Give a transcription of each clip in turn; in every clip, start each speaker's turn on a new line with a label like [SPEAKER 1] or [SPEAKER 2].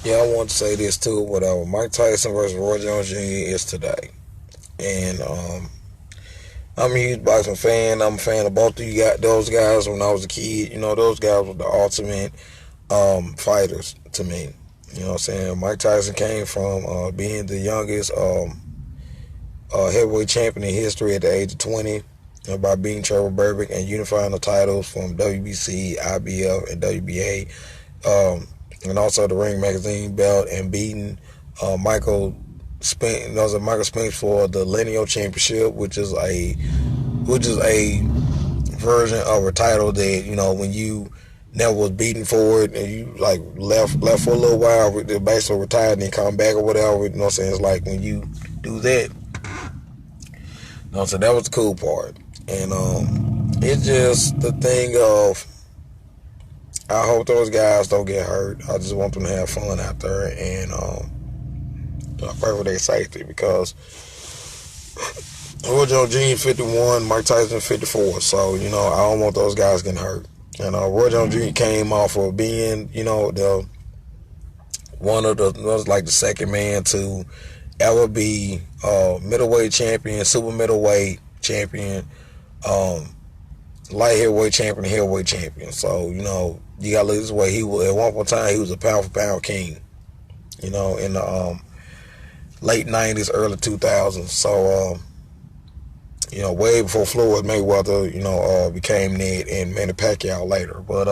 [SPEAKER 1] Yeah, I want to say this too. Whatever. Mike Tyson versus Roy Jones Jr. is today, and I'm a huge boxing fan. I'm a fan of both of you got those guys. When I was a kid, those guys were the ultimate fighters to me. You know what I'm saying? Mike Tyson came from being the youngest heavyweight champion in history at the age of 20 by beating Trevor Burbick and unifying the titles from WBC, IBF, and WBA, and also the Ring Magazine belt, and beating Michael Michael Spinks for the Lineal Championship, which is a version of a title that when you never was beaten for it and you like left for a little while, basically retired and then come back or whatever. You know what I'm saying? It's like when you do that. So that was the cool part, and it's just the thing of I hope those guys don't get hurt. I just want them to have fun out there, and I pray for their safety because Roy Jones Jr. 51, Mike Tyson 54. So I don't want those guys getting hurt. And Roy Jones Jr. came off of being the one of the was like the second man to ever be middleweight champion, super middleweight champion, light heavyweight champion, and heavyweight champion. So you gotta look this way. He was at one time he was a pound for pound king. In the late '90s, early 2000s. So way before Floyd Mayweather, became Ned and Manny Pacquiao later. But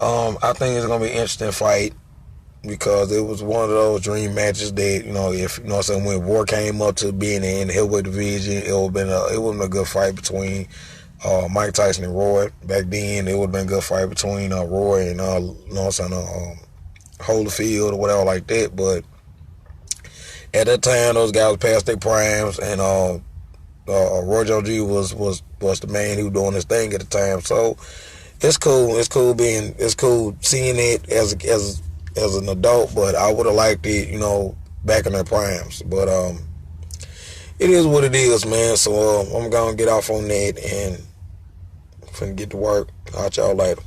[SPEAKER 1] I think it's gonna be an interesting fight because it was one of those dream matches that if when war came up to being in the heavyweight division, it would have been a good fight between Mike Tyson and Roy. Back then, it would have been a good fight between Roy and Holyfield or whatever like that. But at that time, those guys past their primes, and Roy Jones Jr. was the man who was doing his thing at the time. So it's cool. It's cool seeing it as an adult. But I would have liked it, back in their primes. But it is what it is, man. So I'm gonna get off on that and finna get to work. I'll y'all later.